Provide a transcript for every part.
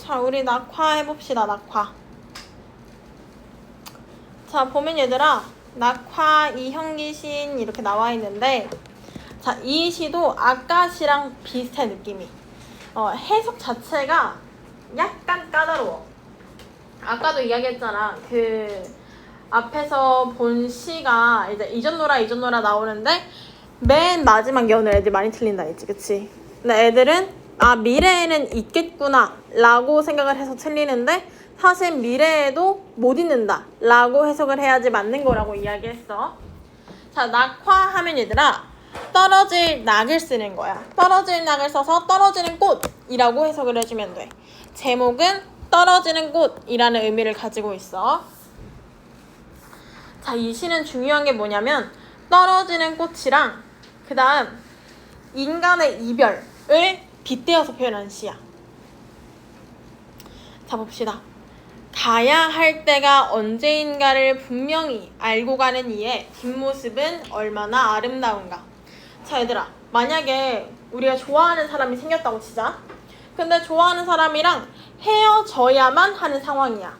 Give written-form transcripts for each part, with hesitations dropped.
자, 우리 낙화 해봅시다. 낙화. 자, 보면 얘들아, 낙화 이형기신 이렇게 나와 있는데, 자, 이 시도 아까 시랑 비슷해, 느낌이. 해석 자체가 약간 까다로워. 아까도 이야기했잖아. 앞에서 본 시가 이제 이전노라 나오는데 맨 마지막 연을 애들 많이 틀린다 했지, 그치? 근데 애들은 미래에는 있겠구나 라고 생각을 해서 틀리는데 사실 미래에도 못 있는다 라고 해석을 해야지 맞는 거라고 이야기했어. 자, 낙화하면 얘들아 떨어질 낙을 쓰는 거야. 떨어질 낙을 써서 떨어지는 꽃이라고 해석을 해주면 돼. 제목은 떨어지는 꽃이라는 의미를 가지고 있어. 자, 이 시는 중요한 게 뭐냐면 떨어지는 꽃이랑 그 다음 인간의 이별을 빗대어서 표현한 시야. 자, 봅시다. 가야 할 때가 언제인가를 분명히 알고 가는 이의 뒷모습은 얼마나 아름다운가. 자, 얘들아, 만약에 우리가 좋아하는 사람이 생겼다고 치자. 근데 좋아하는 사람이랑 헤어져야만 하는 상황이야.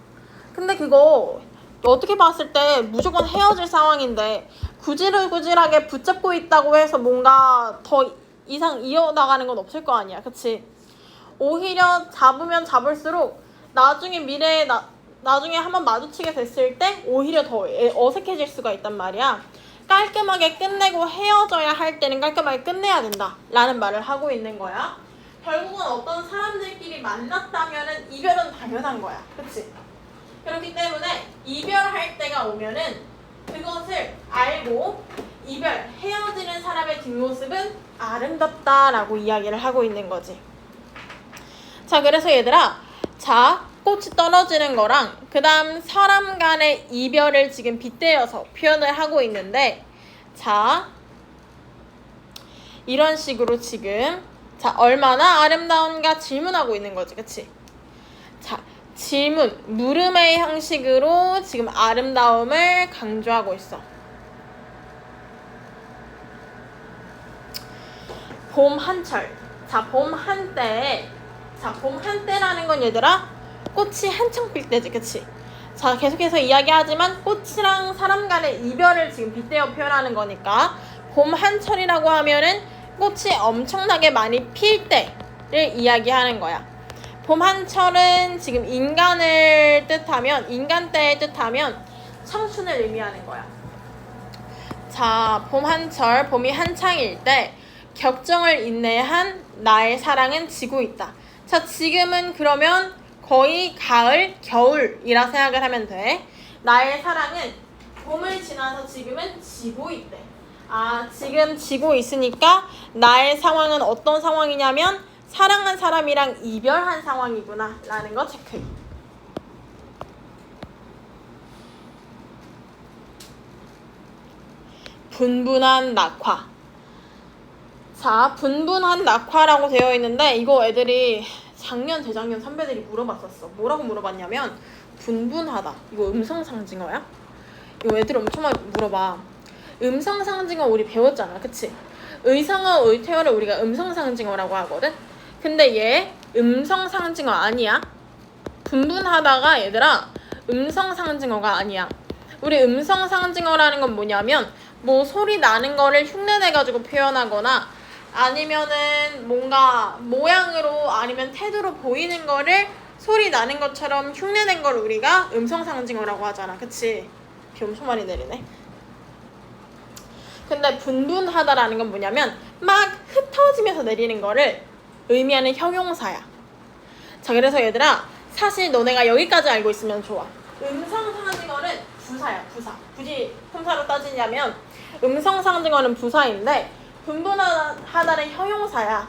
근데 그거 어떻게 봤을 때 무조건 헤어질 상황인데 구질구질하게 붙잡고 있다고 해서 뭔가 더 이상 이어나가는 건 없을 거 아니야, 그치? 오히려 잡으면 잡을수록 나중에 미래에 나중에 한번 마주치게 됐을 때 오히려 더 어색해질 수가 있단 말이야. 깔끔하게 끝내고 헤어져야 할 때는 깔끔하게 끝내야 된다 라는 말을 하고 있는 거야. 결국은 어떤 사람들끼리 만났다면은 이별은 당연한 거야, 그치? 그렇기 때문에 이별할 때가 오면은 그것을 알고 헤어지는 사람의 뒷모습은 아름답다라고 이야기를 하고 있는 거지. 자, 그래서 얘들아, 자, 꽃이 떨어지는 거랑 그 다음 사람 간의 이별을 지금 빗대어서 표현을 하고 있는데, 자, 이런 식으로 지금 자, 얼마나 아름다운가 질문하고 있는 거지, 그치? 자, 질문, 물음의 형식으로 지금 아름다움을 강조하고 있어. 봄 한철. 자, 봄 한때에, 자, 봄 한때라는 건 얘들아, 꽃이 한창 필 때지, 그치? 자, 계속해서 이야기하지만 꽃이랑 사람 간의 이별을 지금 빗대어 표현하는 거니까 봄 한철이라고 하면은 꽃이 엄청나게 많이 필 때를 이야기하는 거야. 봄 한철은 지금 인간을 뜻하면, 인간때의 뜻하면 청춘을 의미하는 거야. 자, 봄 한철, 봄이 한창일 때 격정을 인내한 나의 사랑은 지고 있다. 자, 지금은 그러면 거의 가을, 겨울이라 생각을 하면 돼. 나의 사랑은 봄을 지나서 지금은 지고 있대. 지금 지고 있으니까 나의 상황은 어떤 상황이냐면 사랑한 사람이랑 이별한 상황이구나 라는 거 체크. 분분한 낙화. 자, 분분한 낙화라고 되어 있는데 이거 애들이 작년, 재작년 선배들이 물어봤었어. 뭐라고 물어봤냐면 분분하다. 이거 음성상징어야? 이거 애들 엄청 많이 물어봐. 음성상징어 우리 배웠잖아, 그치? 의성어, 의태어를 우리가 음성상징어라고 하거든? 근데 얘 음성상징어 아니야. 분분하다가 얘들아 음성상징어가 아니야. 우리 음성상징어라는 건 뭐냐면 뭐 소리 나는 거를 흉내내가지고 표현하거나 아니면은 뭔가 모양으로 아니면 태도로 보이는 거를 소리 나는 것처럼 흉내낸 걸 우리가 음성상징어라고 하잖아, 그치? 비 엄청 많이 내리네. 근데 분분하다라는 건 뭐냐면 막 흩어지면서 내리는 거를 의미하는 형용사야. 자, 그래서 얘들아 사실 너네가 여기까지 알고 있으면 좋아. 음성상징어는 부사야, 부사. 굳이 품사로 따지냐면 음성상징어는 부사인데 분분하다는 형용사야.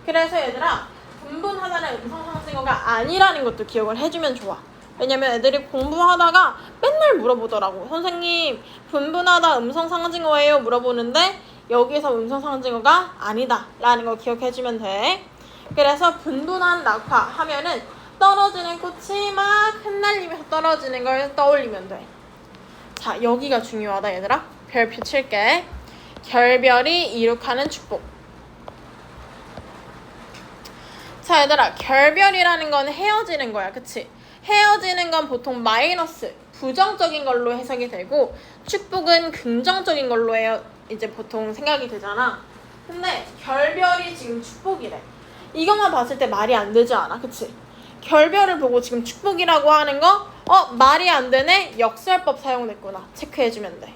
그래서 얘들아 분분하다는 음성상징어가 아니라는 것도 기억을 해주면 좋아. 왜냐면 애들이 공부하다가 맨날 물어보더라고. 선생님 분분하다 음성상징어예요 물어보는데 여기서 음성상징어가 아니다 라는 거 기억해주면 돼. 그래서 분분한 낙화 하면은 떨어지는 꽃이 막 흩날리면서 떨어지는 걸 떠올리면 돼. 자, 여기가 중요하다 얘들아. 별표 칠게. 결별이 이룩하는 축복. 자, 얘들아, 결별이라는 건 헤어지는 거야. 그치? 헤어지는 건 보통 마이너스, 부정적인 걸로 해석이 되고, 축복은 긍정적인 걸로 이제 보통 생각이 되잖아. 근데 결별이 지금 축복이래. 이것만 봤을 때 말이 안 되지 않아? 그치? 결별을 보고 지금 축복이라고 하는 거, 말이 안 되네? 역설법 사용됐구나. 체크해주면 돼.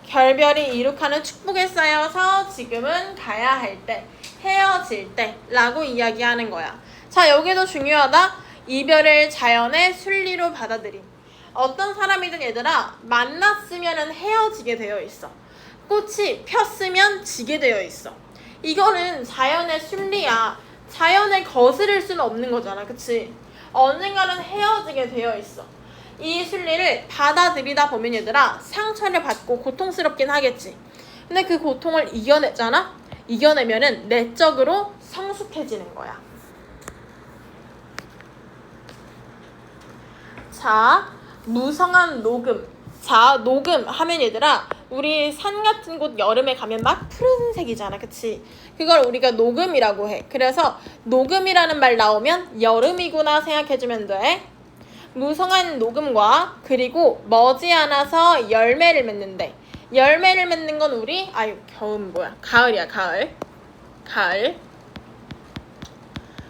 결별이 이룩하는 축복에 쌓여서 지금은 가야 할 때, 헤어질 때 라고 이야기하는 거야. 자, 여기도 중요하다. 이별을 자연의 순리로 받아들임. 어떤 사람이든 얘들아, 만났으면 헤어지게 되어 있어. 꽃이 폈으면 지게 되어 있어. 이거는 자연의 순리야. 자연을 거스를 수는 없는 거잖아. 그치? 언젠가는 헤어지게 되어 있어. 이 순리를 받아들이다 보면 얘들아, 상처를 받고 고통스럽긴 하겠지. 근데 그 고통을 이겨내잖아? 이겨내면은 내적으로 성숙해지는 거야. 자, 무성한 녹음. 자, 녹음 하면 얘들아, 우리 산 같은 곳 여름에 가면 막 푸른색이잖아. 그치? 그걸 우리가 녹음이라고 해. 그래서 녹음이라는 말 나오면 여름이구나 생각해주면 돼. 무성한 녹음과 그리고 머지않아서 열매를 맺는데, 열매를 맺는 건 우리 겨울 뭐야? 가을이야. 가을.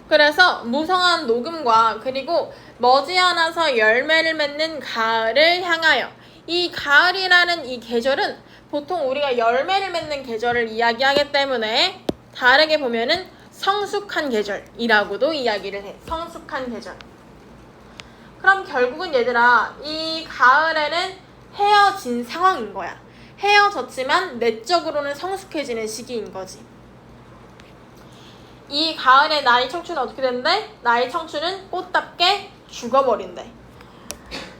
그래서 무성한 녹음과 그리고 머지않아서 열매를 맺는 가을을 향하여, 이 가을이라는 이 계절은 보통 우리가 열매를 맺는 계절을 이야기하기 때문에 다르게 보면은 성숙한 계절이라고도 이야기를 해. 성숙한 계절. 그럼 결국은 얘들아, 이 가을에는 헤어진 상황인 거야. 헤어졌지만 내적으로는 성숙해지는 시기인 거지. 이 가을에 나의 청춘은 어떻게 된대? 나의 청춘은 꽃답게 죽어버린대.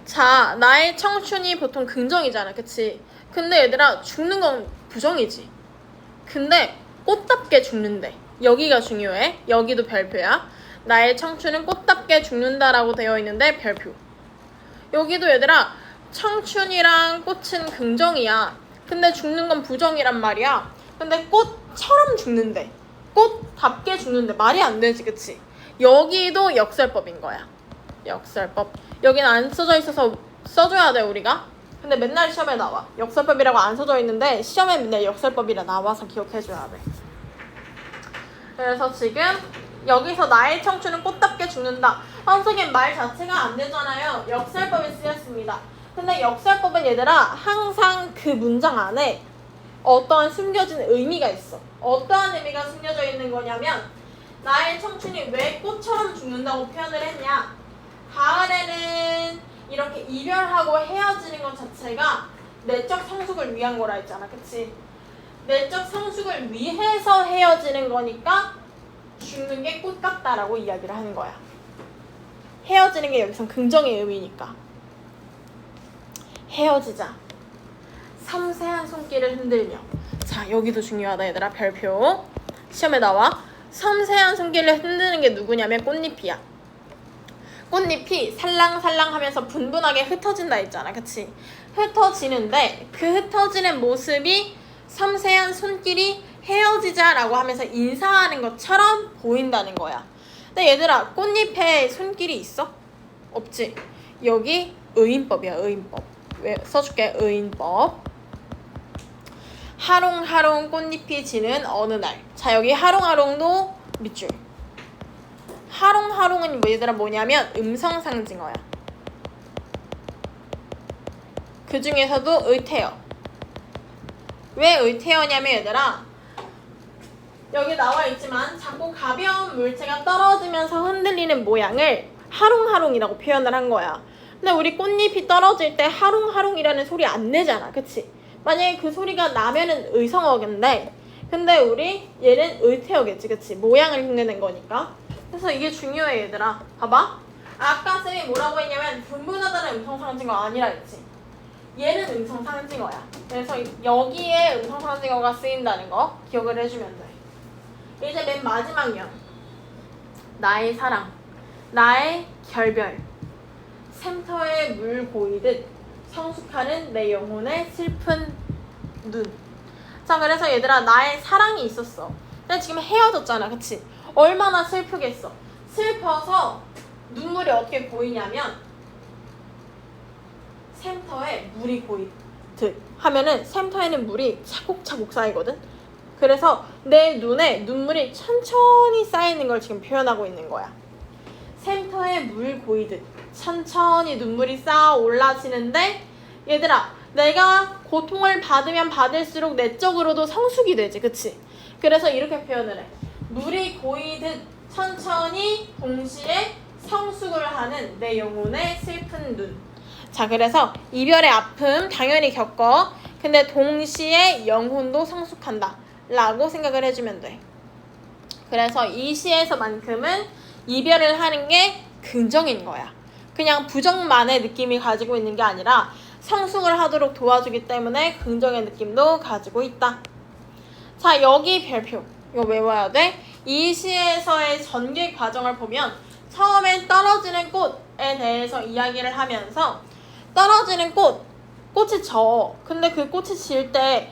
자, 나의 청춘이 보통 긍정이잖아. 그치? 근데 얘들아, 죽는 건 부정이지. 근데 꽃답게 죽는데. 여기가 중요해. 여기도 별표야. 나의 청춘은 꽃답게 죽는다라고 되어 있는데 별표. 여기도 얘들아, 청춘이랑 꽃은 긍정이야. 근데 죽는 건 부정이란 말이야. 근데 꽃처럼 죽는데, 꽃답게 죽는데 말이 안 되지. 그치? 여기도 역설법인 거야. 역설법. 여기는 안 써져 있어서 써줘야 돼 우리가. 근데 맨날 시험에 나와. 역설법이라고 안 써져 있는데 시험에 맨날 역설법이라 나와서 기억해줘야 돼. 그래서 지금 여기서 나의 청춘은 꽃답게 죽는다. 선생님, 말 자체가 안 되잖아요. 역설법이 쓰였습니다. 근데 역설법은 얘들아, 항상 그 문장 안에 어떠한 숨겨진 의미가 있어. 어떠한 의미가 숨겨져 있는 거냐면, 나의 청춘이 왜 꽃처럼 죽는다고 표현을 했냐. 가을에는 이렇게 이별하고 헤어지는 것 자체가 내적 성숙을 위한 거라 했잖아. 그치? 내적 성숙을 위해서 헤어지는 거니까 죽는 게 꽃 같다라고 이야기를 하는 거야. 헤어지는 게 여기선 긍정의 의미니까. 헤어지자. 섬세한 손길을 흔들며. 자, 여기도 중요하다 얘들아. 별표. 시험에 나와. 섬세한 손길을 흔드는 게 누구냐면 꽃잎이야. 꽃잎이 살랑살랑 하면서 분분하게 흩어진다 했잖아. 그치? 흩어지는데 그 흩어지는 모습이 섬세한 손길이 헤어지자라고 하면서 인사하는 것처럼 보인다는 거야. 근데 얘들아, 꽃잎에 손길이 있어? 없지? 여기 의인법이야. 의인법. 왜 써줄게. 의인법. 하롱하롱 꽃잎이 지는 어느 날. 자, 여기 하롱하롱도 밑줄. 하롱하롱은 얘들아 뭐냐면 음성상징어야. 그 중에서도 의태어. 왜 의태어냐면 얘들아, 여기 나와 있지만 자꾸 가벼운 물체가 떨어지면서 흔들리는 모양을 하롱하롱이라고 표현을 한 거야. 근데 우리 꽃잎이 떨어질 때 하롱하롱이라는 소리 안 내잖아. 그치? 만약에 그 소리가 나면은 의성어인데, 근데 우리 얘는 의태어겠지. 그치? 모양을 흉내낸 거니까. 그래서 이게 중요해 얘들아. 봐봐. 아까 쌤이 뭐라고 했냐면 분분하다는 음성상징어 아니라 했지. 얘는 음성상징어야. 그래서 여기에 음성상징어가 쓰인다는 거 기억을 해주면 돼. 이제 맨 마지막 면. 나의 사랑, 나의 결별, 샘터에 물 고이듯 성숙하는 내 영혼의 슬픈 눈. 자, 그래서 얘들아, 나의 사랑이 있었어. 근데 지금 헤어졌잖아. 그치? 얼마나 슬프겠어. 슬퍼서 눈물이 어떻게 고이냐면 샘터에 물이 고이듯 하면은 샘터에는 물이 차곡차곡 쌓이거든. 그래서 내 눈에 눈물이 천천히 쌓이는 걸 지금 표현하고 있는 거야. 샘터에 물 고이듯 천천히 눈물이 쌓아 올라지는데 얘들아, 내가 고통을 받으면 받을수록 내적으로도 성숙이 되지, 그치? 그래서 이렇게 표현을 해. 물이 고이듯 천천히 동시에 성숙을 하는 내 영혼의 슬픈 눈. 자, 그래서 이별의 아픔 당연히 겪어. 근데 동시에 영혼도 성숙한다 라고 생각을 해주면 돼. 그래서 이 시에서만큼은 이별을 하는 게 긍정인 거야. 그냥 부정만의 느낌이 가지고 있는 게 아니라 성숙을 하도록 도와주기 때문에 긍정의 느낌도 가지고 있다. 자, 여기 별표 이거 외워야 돼. 이 시에서의 전개 과정을 보면 처음엔 떨어지는 꽃에 대해서 이야기를 하면서 떨어지는 꽃이 져. 근데 그 꽃이 질 때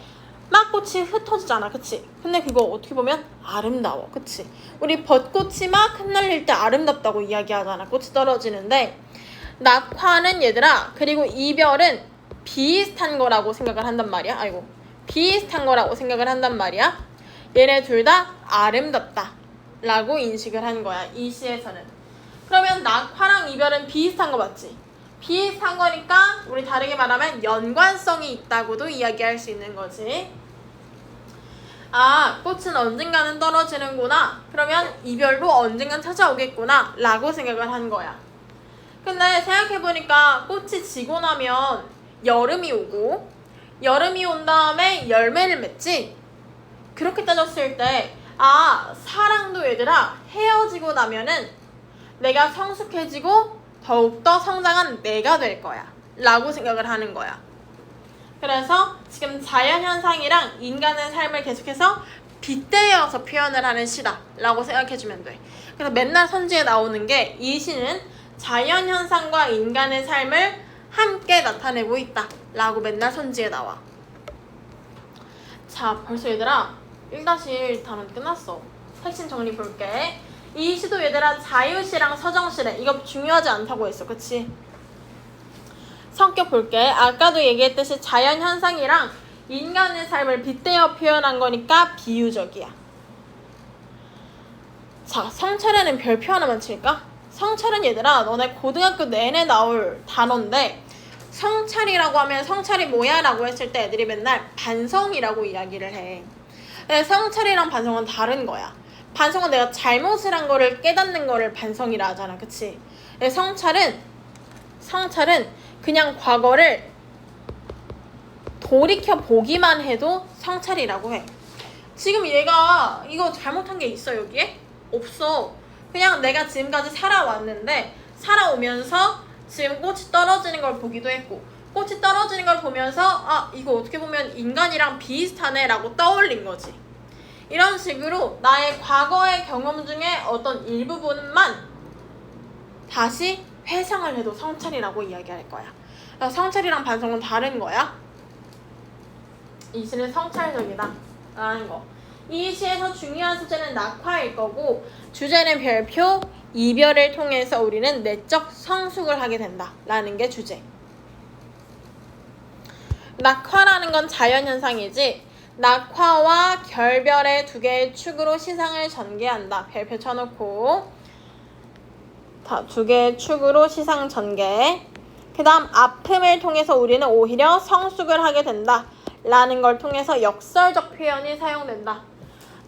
막 꽃이 흩어지잖아, 그치? 근데 그거 어떻게 보면 아름다워, 그치? 우리 벚꽃이 막 흩날릴 때 아름답다고 이야기하잖아, 꽃이 떨어지는데. 낙화는 얘들아, 그리고 이별은 비슷한 거라고 생각을 한단 말이야. 아이고, 비슷한 거라고 생각을 한단 말이야. 얘네 둘 다 아름답다 라고 인식을 한 거야, 이 시에서는. 그러면 낙화랑 이별은 비슷한 거 맞지? 비슷한 거니까 우리 다르게 말하면 연관성이 있다고도 이야기할 수 있는 거지. 아, 꽃은 언젠가는 떨어지는구나. 그러면 이별도 언젠간 찾아오겠구나 라고 생각을 한 거야. 근데 생각해보니까 꽃이 지고 나면 여름이 오고 여름이 온 다음에 열매를 맺지? 그렇게 따졌을 때 사랑도 얘들아 헤어지고 나면은 내가 성숙해지고 더욱더 성장한 내가 될 거야 라고 생각을 하는 거야. 그래서 지금 자연현상이랑 인간의 삶을 계속해서 빗대어서 표현을 하는 시다 라고 생각해주면 돼. 그래서 맨날 선지에 나오는 게 이 시는 자연현상과 인간의 삶을 함께 나타내고 있다 라고 맨날 선지에 나와. 자, 벌써 얘들아 1-1 단원 끝났어. 핵심 정리 볼게. 이 시도 얘들아 자유시랑 서정시래. 이거 중요하지 않다고 했어, 그치? 성격 볼게. 아까도 얘기했듯이 자연현상이랑 인간의 삶을 빗대어 표현한 거니까 비유적이야. 자, 성찰에는 별표 하나만 칠까? 성찰은 얘들아 너네 고등학교 내내 나올 단어인데 성찰이라고 하면 성찰이 뭐야? 라고 했을 때 애들이 맨날 반성이라고 이야기를 해. 근데 성찰이랑 반성은 다른 거야. 반성은 내가 잘못을 한 거를 깨닫는 거를 반성이라 하잖아, 그치? 성찰은 그냥 과거를 돌이켜 보기만 해도 성찰이라고 해. 지금 얘가 이거 잘못한 게 있어 여기에? 없어. 그냥 내가 지금까지 살아왔는데 살아오면서 지금 꽃이 떨어지는 걸 보기도 했고 꽃이 떨어지는 걸 보면서 이거 어떻게 보면 인간이랑 비슷하네 라고 떠올린 거지. 이런 식으로 나의 과거의 경험 중에 어떤 일부분만 다시 회상을 해도 성찰이라고 이야기할 거야. 성찰이랑 반성은 다른 거야. 이 시는 성찰적이다 라는 거. 이 시에서 중요한 소재는 낙화일 거고 주제는 별표, 이별을 통해서 우리는 내적 성숙을 하게 된다 라는 게 주제. 낙화라는 건 자연현상이지 낙화와 결별의 두 개의 축으로 시상을 전개한다. 별표 쳐놓고 두 개의 축으로 시상 전개. 그 다음 아픔을 통해서 우리는 오히려 성숙을 하게 된다 라는 걸 통해서 역설적 표현이 사용된다.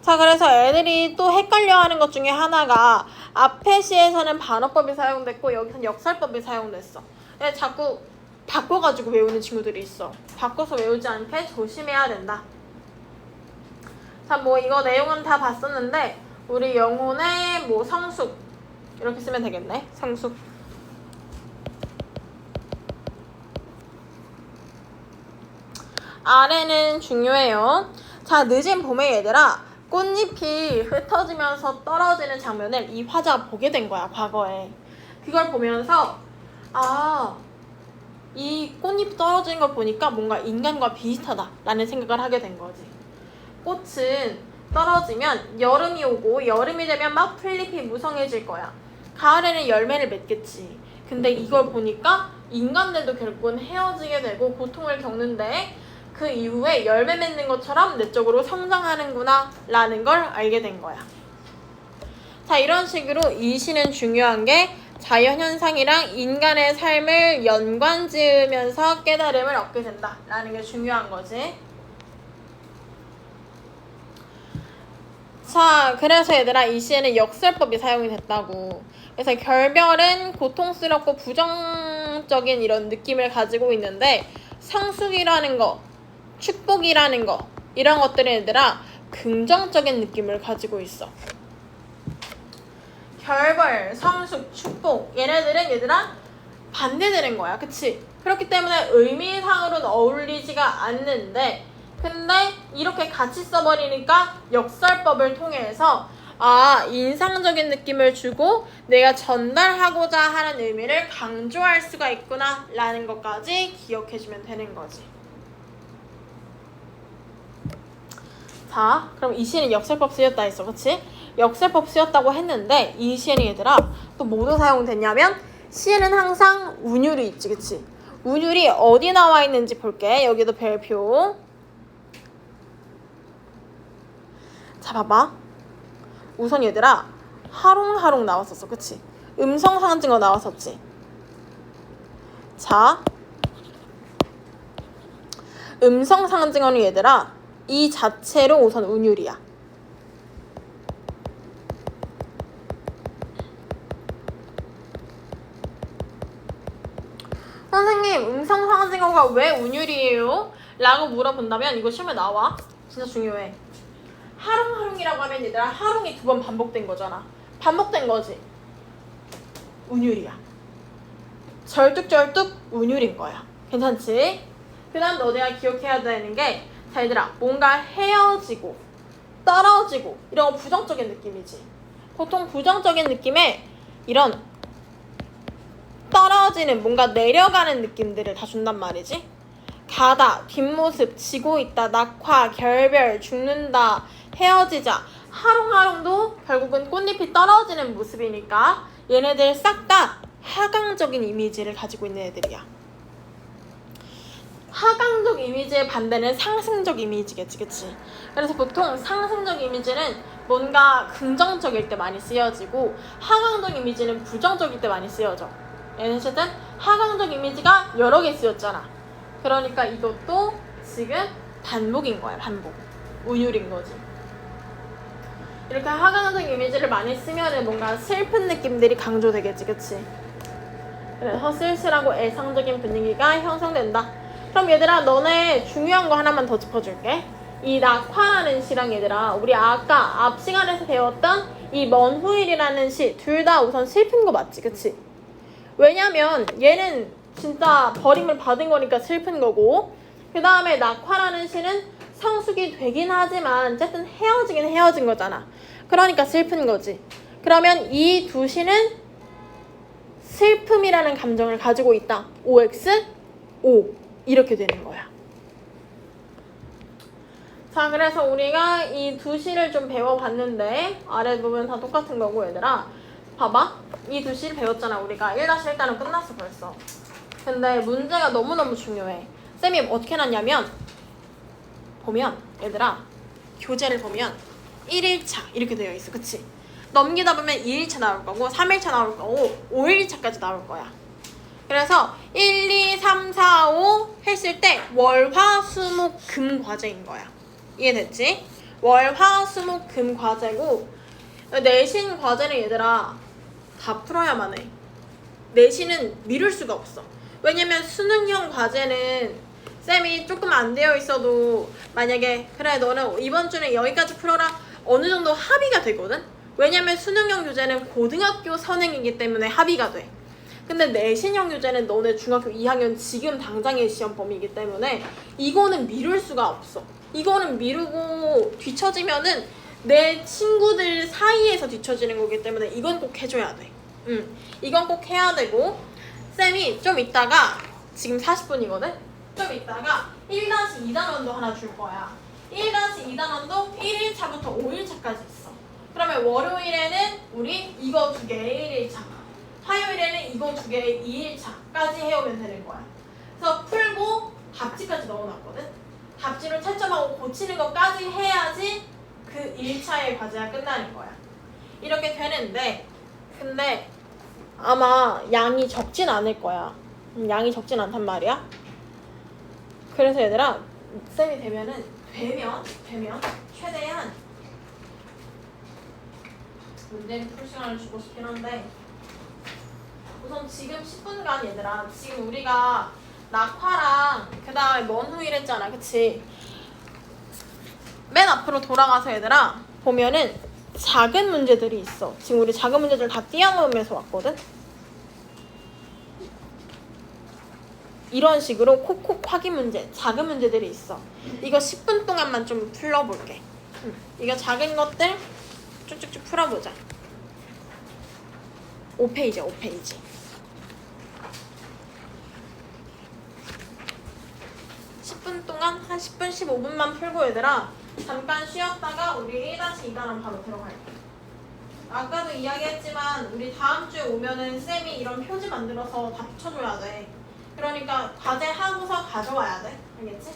자, 그래서 애들이 또 헷갈려하는 것 중에 하나가 앞에 시에서는 반어법이 사용됐고 여기서는 역설법이 사용됐어. 자꾸 바꿔가지고 외우는 친구들이 있어. 바꿔서 외우지 않게 조심해야 된다. 자, 뭐 이거 내용은 다 봤었는데 우리 영혼의 뭐 성숙 이렇게 쓰면 되겠네. 성숙. 아래는 중요해요. 자, 늦은 봄에 얘들아 꽃잎이 흩어지면서 떨어지는 장면을 이 화자가 보게 된 거야, 과거에. 그걸 보면서 이 꽃잎이 떨어지는 걸 보니까 뭔가 인간과 비슷하다라는 생각을 하게 된 거지. 꽃은 떨어지면 여름이 오고 여름이 되면 막 풀잎이 무성해질 거야. 가을에는 열매를 맺겠지. 근데 이걸 보니까 인간들도 결국은 헤어지게 되고 고통을 겪는데 그 이후에 열매 맺는 것처럼 내적으로 성장하는구나 라는 걸 알게 된 거야. 자, 이런 식으로 이 시는 중요한 게 자연현상이랑 인간의 삶을 연관 지으면서 깨달음을 얻게 된다 라는 게 중요한 거지. 자, 그래서 얘들아 이 시에는 역설법이 사용이 됐다고. 그래서 결별은 고통스럽고 부정적인 이런 느낌을 가지고 있는데 성숙이라는 거, 축복이라는 거 이런 것들은 얘들아 긍정적인 느낌을 가지고 있어. 결별, 성숙, 축복 얘네들은 얘들아 반대되는 거야. 그치? 그렇기 때문에 의미상으로는 어울리지가 않는데 근데 이렇게 같이 써버리니까 역설법을 통해서 인상적인 느낌을 주고 내가 전달하고자 하는 의미를 강조할 수가 있구나 라는 것까지 기억해주면 되는 거지. 자, 그럼 이 시에는 역설법 쓰였다 했어. 그치? 역설법 쓰였다고 했는데 이 시에는 얘들아 또 뭐로 사용됐냐면 시에는 항상 운율이 있지. 그치? 운율이 어디 나와 있는지 볼게. 여기도 별표. 자, 봐봐. 우선 얘들아 하롱하롱 나왔었어. 그치? 음성상징어 나왔었지. 자, 음성상징어는 얘들아 이 자체로 우선 운율이야. 선생님, 음성상징어가 왜 운율이에요? 라고 물어본다면 이거 시험에 나와. 진짜 중요해. 하롱하롱이라고 하면 얘들아 하롱이 2번 반복된 거잖아. 반복된 거지. 운율이야. 절뚝절뚝 운율인 거야. 괜찮지? 그 다음 너네가 기억해야 되는 게 자 얘들아 뭔가 헤어지고 떨어지고 이런 거 부정적인 느낌이지. 보통 부정적인 느낌에 이런 떨어지는 뭔가 내려가는 느낌들을 다 준단 말이지. 가다, 뒷모습, 지고 있다, 낙화, 결별, 죽는다, 헤어지자. 하롱하롱도 결국은 꽃잎이 떨어지는 모습이니까 얘네들 싹 다 하강적인 이미지를 가지고 있는 애들이야. 하강적 이미지의 반대는 상승적 이미지겠지, 그치? 그래서 보통 상승적 이미지는 뭔가 긍정적일 때 많이 쓰여지고 하강적 이미지는 부정적일 때 많이 쓰여져. 어쨌든 하강적 이미지가 여러 개 쓰였잖아. 그러니까 이것도 지금 반복인 거야. 반복. 운율인 거지. 이렇게 하강적 이미지를 많이 쓰면은 뭔가 슬픈 느낌들이 강조되겠지. 그치? 그래서 쓸쓸하고 애상적인 분위기가 형성된다. 그럼 얘들아 너네 중요한 거 하나만 더 짚어줄게. 이 낙화라는 시랑 얘들아 우리 아까 앞 시간에서 배웠던 이 먼 후일이라는 시 둘 다 우선 슬픈 거 맞지? 그치? 왜냐면 얘는 진짜 버림을 받은 거니까 슬픈 거고 그 다음에 낙화라는 시는 성숙이 되긴 하지만 어쨌든 헤어지긴 헤어진 거잖아. 그러니까 슬픈 거지. 그러면 이 두 시는 슬픔이라는 감정을 가지고 있다. OX, O 이렇게 되는 거야. 자, 그래서 우리가 이 두 시를 좀 배워봤는데 아래 부분 다 똑같은 거고 얘들아 봐봐. 이 두 시를 배웠잖아. 우리가 1-1단은 끝났어 벌써. 근데 문제가 너무너무 중요해. 쌤이 어떻게 해놨냐면 보면 얘들아 교재를 보면 1일차 이렇게 되어 있어. 그치? 넘기다 보면 2일차 나올 거고 3일차 나올 거고 5일차까지 나올 거야. 그래서 1, 2, 3, 4, 5 했을 때 월, 화, 수, 목, 금 과제인 거야. 이해됐지? 월, 화, 수, 목, 금 과제고 내신 과제는 얘들아 다 풀어야만 해. 내신은 미룰 수가 없어. 왜냐면 수능형 과제는 쌤이 조금 안 되어 있어도 만약에 그래 너는 이번 주는 여기까지 풀어라 어느 정도 합의가 되거든? 왜냐면 수능형 교재는 고등학교 선행이기 때문에 합의가 돼. 근데 내신형 교재는 너네 중학교 2학년 지금 당장의 시험 범위이기 때문에 이거는 미룰 수가 없어. 이거는 미루고 뒤처지면은 내 친구들 사이에서 뒤처지는 거기 때문에 이건 꼭 해줘야 돼. 이건 꼭 해야 되고 쌤이 좀 이따가 지금 40분이거든? 좀 이따가 1-2단원도 하나 줄 거야. 1-2단원도 1일차부터 5일차까지 있어. 그러면 월요일에는 우리 이거 두 개의 1일차, 화요일에는 이거 두 개의 2일차까지 해오면 되는 거야. 그래서 풀고 답지까지 넣어놨거든. 답지로 채점하고 고치는 것까지 해야지 그 1차의 과제가 끝나는 거야. 이렇게 되는데 근데 아마 양이 적진 않을 거야. 양이 적진 않단 말이야. 그래서 얘들아 쌤이 되면 최대한 문제를 풀 시간을 주고 싶긴 한데 우선 지금 10분간 얘들아 지금 우리가 낙화랑 그 다음에 먼후일 했잖아. 그치? 맨 앞으로 돌아가서 얘들아 보면은 작은 문제들이 있어. 지금 우리 작은 문제들 다 띄어놓으면서 왔거든? 이런 식으로 콕콕 확인 문제, 작은 문제들이 있어. 이거 10분 동안만 좀 풀어볼게. 이거 작은 것들 쭉쭉쭉 풀어보자. 5페이지야, 5페이지. 10분 동안 한 10분, 15분만 풀고 얘들아 잠깐 쉬었다가 우리 1-2단원 바로 들어갈게. 아까도 이야기했지만 우리 다음 주에 오면은 쌤이 이런 표지 만들어서 다 붙여줘야 돼. 그러니까 과제 하고서 가져와야 돼. 알겠지?